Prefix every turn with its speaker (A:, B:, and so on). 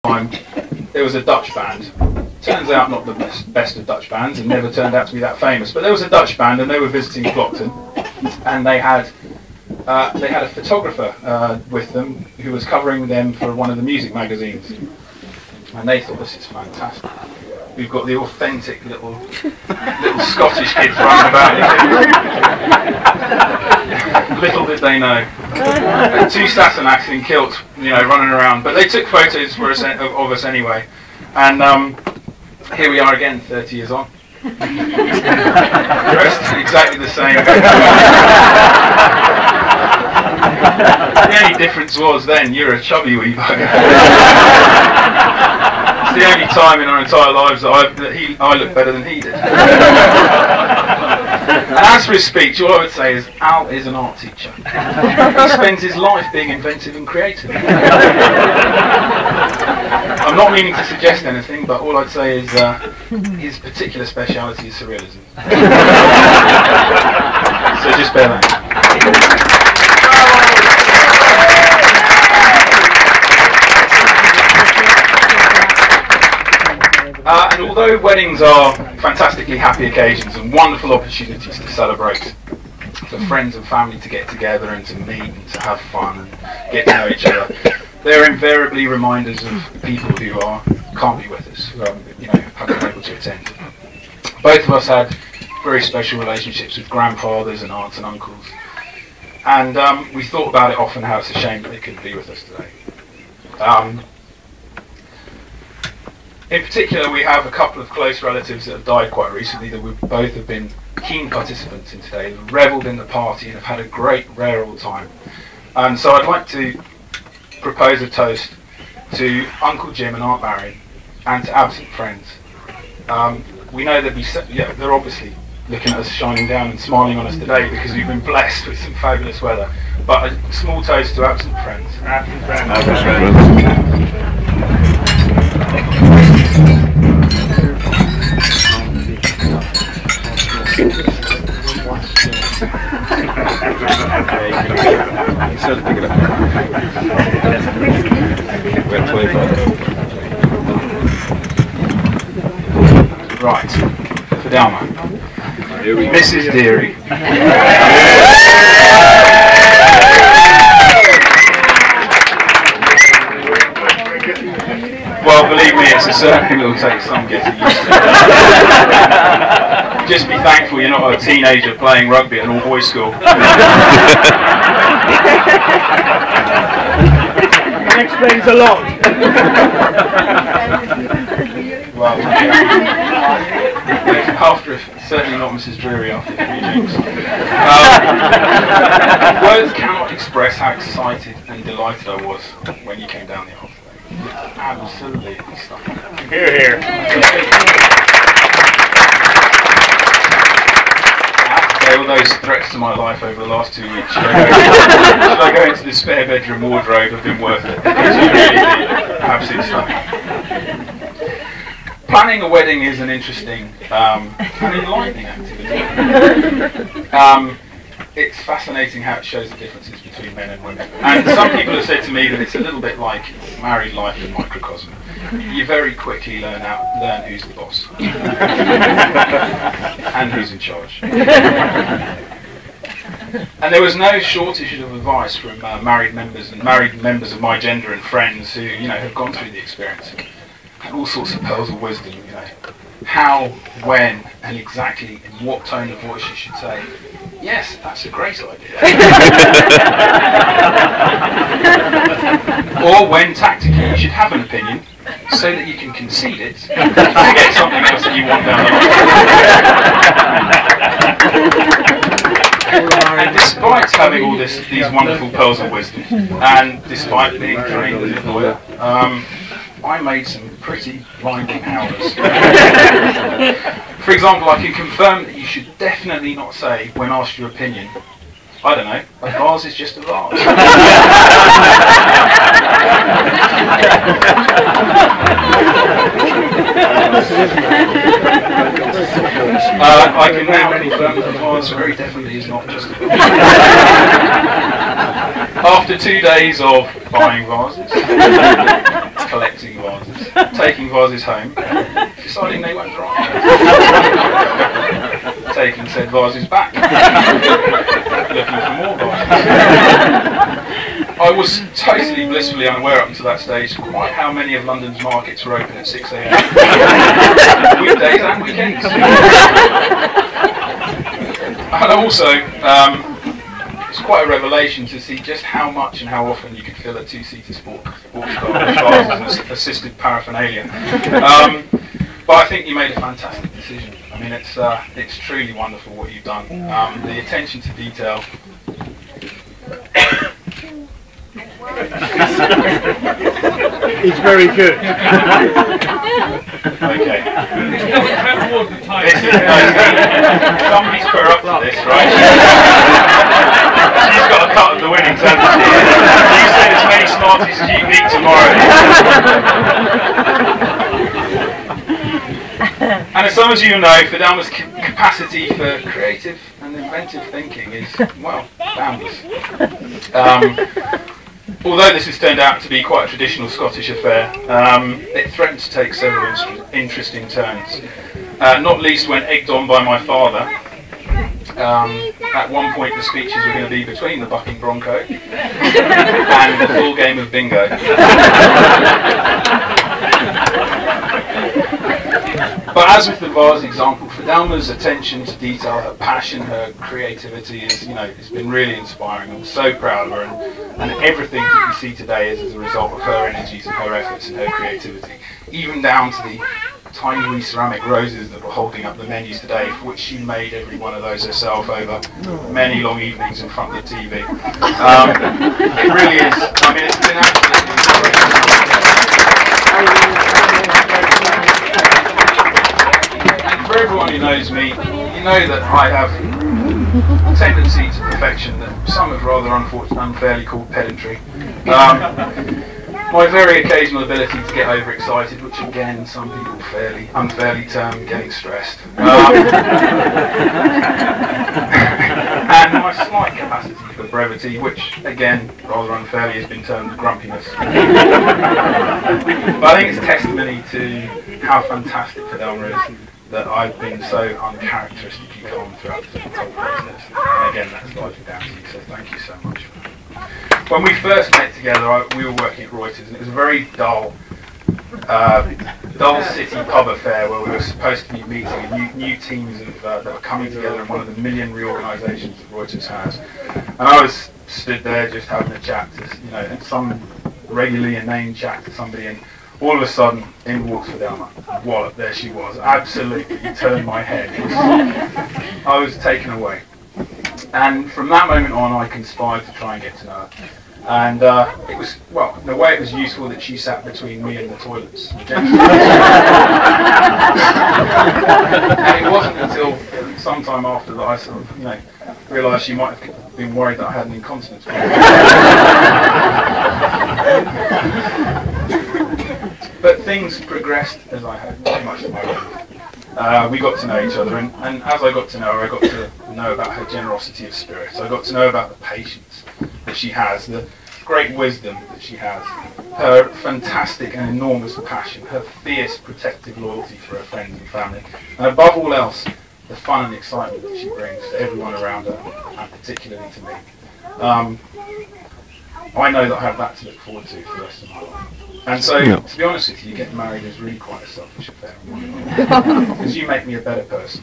A: time, there was a Dutch band. Turns out not the best of Dutch bands, and never turned out to be that famous. But there was a Dutch band, and they were visiting Clockton, and they had a photographer with them who was covering them for one of the music magazines, and they thought, this is fantastic. We've got the authentic little Scottish kids running about. Little did they know. Two Sassenachs in kilts, running around. But they took photos of us anyway. And here we are again, 30 years on. Dressed exactly the same. The only difference was then, you're a chubby wee bugger. It's the only time in our entire lives that I look better than he did. And as for his speech, all I would say is, Al is an art teacher. He spends his life being inventive and creative. I'm not meaning to suggest anything, but all I'd say is his particular speciality is surrealism. So just bear that. And although weddings are fantastically happy occasions and wonderful opportunities to celebrate, for friends and family to get together and to meet and to have fun and get to know each other, they're invariably reminders of people who can't be with us, who haven't been able to attend. Both of us had very special relationships with grandfathers and aunts and uncles, and we thought about it often, how it's a shame that they couldn't be with us today. In particular, we have a couple of close relatives that have died quite recently that we both have been keen participants in today. They've revelled in the party and have had a great, rare old time. And so I'd like to propose a toast to Uncle Jim and Aunt Marion and to absent friends. We know that they're obviously looking at us shining down and smiling on us today because we've been blessed with some fabulous weather. But a small toast to absent friends. Absent friends. Absent friends. Right, Fidelma. Mrs. Deary. Well, believe me, it's a certainly will take some getting used to. Just be thankful you're not a teenager playing rugby at an all-boys school.
B: That explains a lot.
A: Well, after certainly not Mrs. Dreary after 3 drinks. Words cannot express how excited and delighted I was when you came down the aisle. Absolutely stunning.
B: Hear, hear.
A: I have to say, all those threats to my life over the last 2 weeks, should I go into the spare bedroom wardrobe, have been worth it. Really absolutely stunning. Planning a wedding is an interesting and enlightening activity. It's fascinating how it shows the differences between men and women. And some people have said to me that it's a little bit like married life in microcosm. You very quickly learn who's the boss and who's in charge. And there was no shortage of advice from married members of my gender and friends who have gone through the experience. And all sorts of pearls of wisdom, how, when, and exactly in what tone of voice you should say, yes, that's a great idea. Or when tactically you should have an opinion so that you can concede it to get something else that you want down the line. And despite having all these wonderful pearls of wisdom, and despite being trained as a lawyer, I made some pretty blinding howlers. For example, I can confirm that you should definitely not say, when asked your opinion, I don't know, a vase is just a vase. I can now confirm that the vase very definitely is not just a vase. After 2 days of buying vases, collecting vases, vases, taking vases home, deciding they weren't right, taking said vases back, looking for more vases. I was totally blissfully unaware up until that stage quite how many of London's markets were open at 6 a.m. weekdays and weekends. And also, it's quite a revelation to see just how much and how often you could fill a two-seater sports car with vases and assisted paraphernalia. But I think you made a fantastic decision. I mean, it's truly wonderful what you've done. The attention to detail.
B: It's very good.
A: Okay. Somebody's put her up to this, right? She's got a cut of the winnings, hasn't she? You said as many Smarties as you beat tomorrow. And as some of you know, Fidelma's capacity for creative and inventive thinking is, well, boundless. Although this has turned out to be quite a traditional Scottish affair, it threatened to take several interesting turns. Not least when egged on by my father. At one point the speeches were going to be between the bucking bronco and the full game of bingo. But as with the vase example, Fidelma's attention to detail, her passion, her creativity is, it's been really inspiring. I'm so proud of her, and everything that you see today is as a result of her energies and her efforts and her creativity, even down to the tiny wee ceramic roses that were holding up the menus today, for which she made every one of those herself over many long evenings in front of the TV. It really is. I mean, it's been absolutely incredible. For everyone who knows me, you know that I have a tendency to perfection that some have rather unfairly called pedantry. My very occasional ability to get overexcited, which again some people unfairly term getting stressed. And my slight capacity for brevity, which again rather unfairly has been termed grumpiness. But I think it's testimony to how fantastic Fidelma is, that I've been so uncharacteristically calm throughout the whole process. And again, that's largely down to you, so thank you so much. When we first met together, we were working at Reuters, and it was a very dull city pub affair where we were supposed to be meeting new teams that were coming together in one of the million reorganisations that Reuters has. And I was stood there just having a chat, and some regularly inane chat to somebody, and all of a sudden, in walks Fidelma. Wallop, there she was. Absolutely turned my head. I was taken away. And from that moment on, I conspired to try and get to know her. And it was, well, in a way it was useful that she sat between me and the toilets. And it wasn't until sometime after that I sort of, realised she might have been worried that I had an incontinence problem. But things progressed as I hoped, very much to my relief. We got to know each other, and as I got to know her, I got to know about her generosity of spirit. I got to know about the patience that she has, the great wisdom that she has, her fantastic and enormous passion, her fierce protective loyalty for her friends and family, and above all else, the fun and excitement that she brings to everyone around her, and particularly to me. I know that I have that to look forward to for the rest of my life. And so, to be honest with you, getting married is really quite a selfish affair. Because you make me a better person.